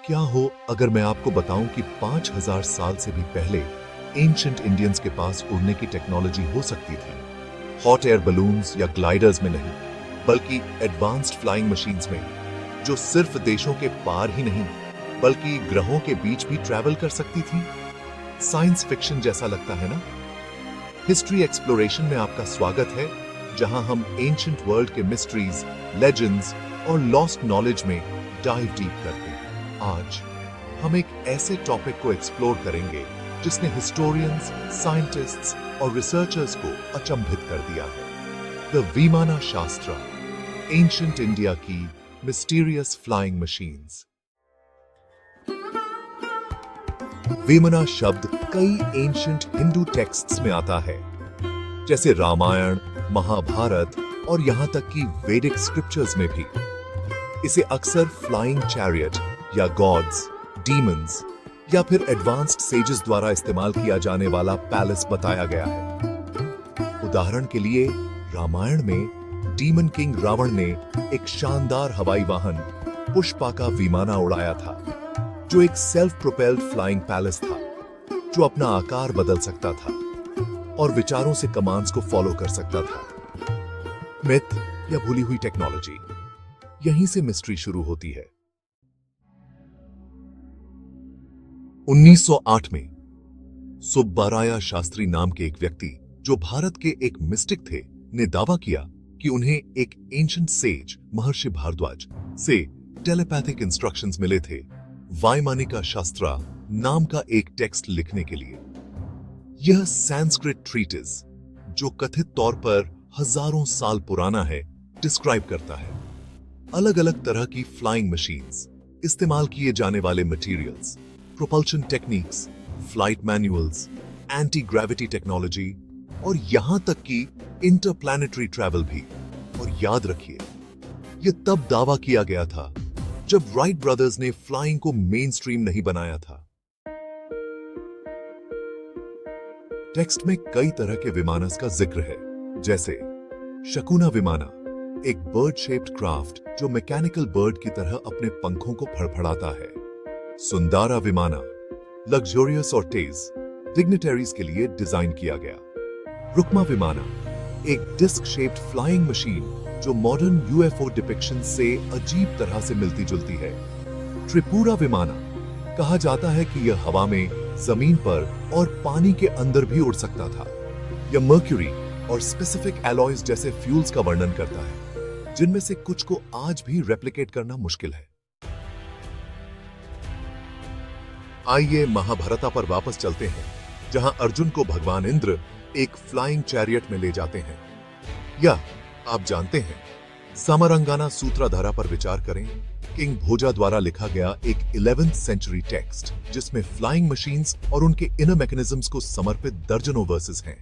क्या हो अगर मैं आपको बताऊं कि 5000 साल से भी पहले एंशिएंट इंडियंस के पास उड़ने की टेक्नोलॉजी हो सकती थी। हॉट एयर बलून्स या ग्लाइडर्स में नहीं, बल्कि एडवांस्ड फ्लाइंग मशीन्स में, जो सिर्फ देशों के पार ही नहीं बल्कि ग्रहों के बीच भी ट्रैवल कर सकती थी। साइंस फिक्शन जैसा लगता है ना? हिस्ट्री एक्सप्लोरेशन में आपका स्वागत है, जहां हम एंशिएंट वर्ल्ड के मिस्ट्रीज, लेजेंड्स और लॉस्ट नॉलेज में डाइव डीप करते हैं। आज हम एक ऐसे टॉपिक को एक्सप्लोर करेंगे जिसने हिस्टोरियंस, साइंटिस्ट्स और रिसर्चर्स को अचंभित कर दिया है। द विमाना शास्त्रा, एंशिएंट इंडिया की मिस्टीरियस फ्लाइंग मशीन्स। विमाना शब्द कई एंशिएंट हिंदू टेक्स्ट्स में आता है, जैसे रामायण, महाभारत और यहां तक कि वैदिक स्क्रिप्चर्स में भी। इसे अक्सर फ्लाइंग चैरियट या गॉड्स, डीमंस या फिर एडवांस्ड सेजेस द्वारा इस्तेमाल किया जाने वाला पैलेस बताया गया है। उदाहरण के लिए रामायण में डीमन किंग रावण ने एक शानदार हवाई वाहन पुष्पका विमाना उड़ाया था, जो एक सेल्फ प्रोपेल्ड फ्लाइंग पैलेस था, जो अपना आकार बदल सकता था और विचारों से कमांड्स को फॉलो कर सकता था। मिथ या भूली हुई टेक्नोलॉजी, यहीं से मिस्ट्री शुरू होती है। 1908 में सुब्बाराया शास्त्री नाम के एक व्यक्ति, जो भारत के एक मिस्टिक थे, ने दावा किया कि उन्हें एक एंशिएंट सेज महर्षि भारद्वाज से टेलीपैथिक इंस्ट्रक्शंस मिले थे वैमानिका शास्त्रा नाम का एक टेक्स्ट लिखने के लिए। यह संस्कृत ट्रीटिस, जो कथित तौर पर हजारों साल पुराना है, डिस्क्राइब करता है अलग अलग तरह की फ्लाइंग मशीन्स, इस्तेमाल किए जाने वाले materials, propulsion techniques, flight manuals, anti gravity technology और यहां तक कि इंटरप्लैनेटरी ट्रैवल भी। और याद रखिए, यह तब दावा किया गया था जब राइट ब्रदर्स ने फ्लाइंग को मेन स्ट्रीम नहीं बनाया था। टेक्स्ट में कई तरह के विमानस का जिक्र है, जैसे शकुना विमाना, एक बर्ड शेप्ड क्राफ्ट जो मैकेनिकल बर्ड की तरह अपने पंखों को फड़फड़ाता है। सुंदारा विमाना, लग्जरियस और तेज डिग्निटरीज के लिए डिजाइन किया गया। रुक्मा विमाना, एक डिस्क शेप्ड फ्लाइंग मशीन जो मॉडर्न यूएफओ डिपिक्शन से अजीब तरह से मिलती जुलती है। त्रिपुरा विमाना, कहा जाता है कि यह हवा में, जमीन पर और पानी के अंदर भी उड़ सकता था। यह मर्क्यूरी और स्पेसिफिक एलॉयज जैसे फ्यूल्स का वर्णन करता है, जिनमें से कुछ को आज भी रेप्लिकेट करना मुश्किल है। आइए महाभारता पर वापस चलते हैं, जहां अर्जुन को भगवान इंद्र एक फ्लाइंग चैरियट में ले जाते हैं। या आप जानते हैं, समरंगाना सूत्रधारा पर विचार करें, किंग भोजा द्वारा लिखा गया एक 11th सेंचुरी टेक्स्ट, जिसमें फ्लाइंग मशीन्स और उनके इनर मैकेनिज्म्स को समर्पित दर्जनों वर्सेस हैं।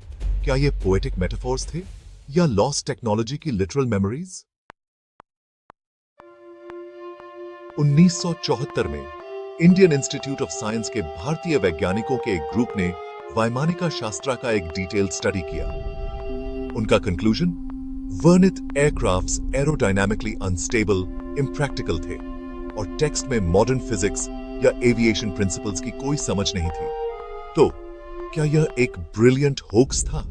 क्या ये पोएटिक मेटाफोर्स थे या लॉस्ट टेक्नोलॉजी की लिटरल मेमोरीज? 1974 में इंडियन इंस्टीट्यूट ऑफ साइंस के भारतीय वैज्ञानिकों के एक ग्रुप ने वैमानिका शास्त्रा का एक डिटेल्ड स्टडी किया। उनका कंक्लूजन, वर्णित एयरक्राफ्ट्स एरोडायनामिकली अनस्टेबल, इम्प्रैक्टिकल थे और टेक्स्ट में मॉडर्न फिजिक्स या एविएशन प्रिंसिपल्स की कोई समझ नहीं थी। तो क्या यह एक ब्रिलियंट होक्स था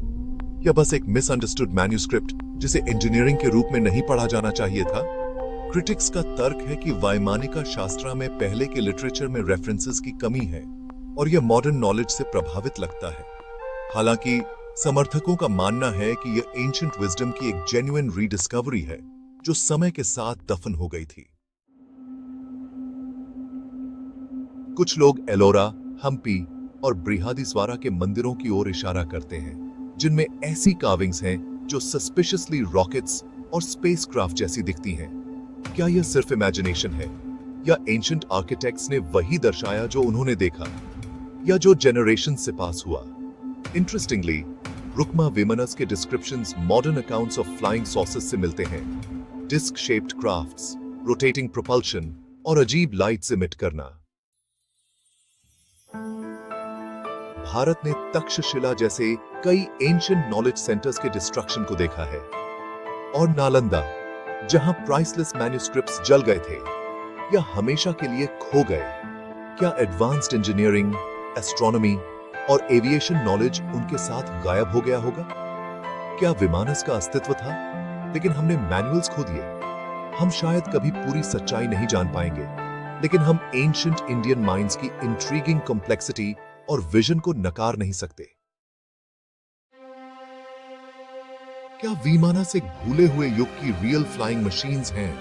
या बस एक मिसअंडरस्टूड मैन्युस्क्रिप्ट जिसे इंजीनियरिंग के रूप में नहीं पढ़ा जाना चाहिए था? क्रिटिक्स का तर्क है कि वैमानिका शास्त्रा में पहले के लिटरेचर में रेफरेंसेस की कमी है और यह मॉडर्न नॉलेज से प्रभावित लगता है। हालांकि समर्थकों का मानना है कि यह एंशिएंट विजडम की एक जेन्युइन रीडिस्कवरी है, जो समय के साथ दफन हो गई थी। कुछ लोग एलोरा, हम्पी और बृहदीस्वारा के मंदिरों की ओर इशारा करते हैं, जिनमें ऐसी कार्विंग्स हैं जो सस्पिशियसली रॉकेट्स और स्पेसक्राफ्ट जैसी दिखती हैं। क्या यह सिर्फ इमेजिनेशन है या एंशिएंट आर्किटेक्ट्स ने वही दर्शाया जो उन्होंने देखा या जो जनरेशन से पास हुआ? इंटरेस्टिंगली, रुक्मा विमानस के descriptions modern accounts of flying सॉसेस से मिलते हैं। Disc shaped crafts, rotating propulsion और अजीब लाइट्स इमिट करना। भारत ने तक्षशिला जैसे कई एंशिएंट नॉलेज सेंटर्स के डिस्ट्रक्शन को देखा है, और नालंदा, जहां प्राइसलेस मैन्युस्क्रिप्ट्स जल गए थे। या हमेशा के लिए खो गए? क्या एडवांस्ड इंजीनियरिंग, एस्ट्रोनॉमी और एविएशन नॉलेज उनके साथ गायब हो गया होगा? क्या विमानस का अस्तित्व था, लेकिन हमने मैनुअल्स खो दिए? हम शायद कभी पूरी सच्चाई नहीं जान पाएंगे, लेकिन हम एंशिएंट इंडियन माइंड्स की इंट्रीगिंग कॉम्प्लेक्सिटी और विजन को नकार नहीं सकते। क्या विमानस एक भूले हुए युग की रियल फ्लाइंग मशीन्स हैं?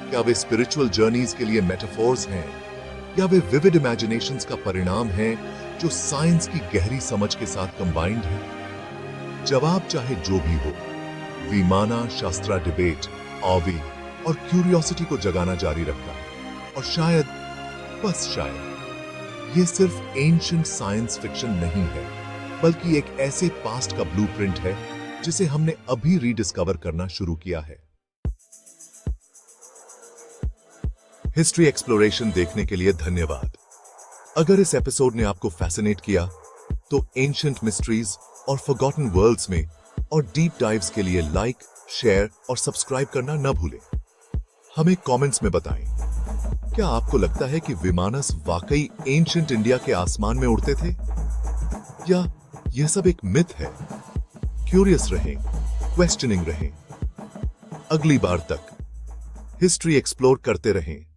क्या वे स्पिरिचुअल जर्नीज के लिए मेटाफोर्स हैं, या वे विविड इमेजिनेशंस का परिणाम हैं जो साइंस की गहरी समझ के साथ कंबाइंड है? जवाब चाहे जो भी हो, विमाना शास्त्रा डिबेट, ऑवी और क्यूरियोसिटी को जगाना जारी रखता है। और शायद, बस शायद, ये सिर्फ एंशिएंट साइंस फिक्शन नहीं है, बल्कि एक ऐसे पास्ट का ब्लूप्रिंट है जिसे हमने अभी रीडिस्कवर करना शुरू किया है। हिस्ट्री एक्सप्लोरेशन देखने के लिए धन्यवाद। अगर इस एपिसोड ने आपको फैसिनेट किया, तो एंशिएंट मिस्ट्रीज और फॉरगॉटन वर्ल्ड्स में और डीप डाइव्स के लिए लाइक, शेयर और सब्सक्राइब करना न भूलें। हमें कमेंट्स में बताएं, क्या आपको लगता है कि विमानस वाकई एंशिएंट इंडिया के आसमान में उड़ते थे, या यह सब एक मिथ है? क्यूरियस रहें, क्वेश्चनिंग रहें। अगली बार तक हिस्ट्री एक्सप्लोर करते रहें।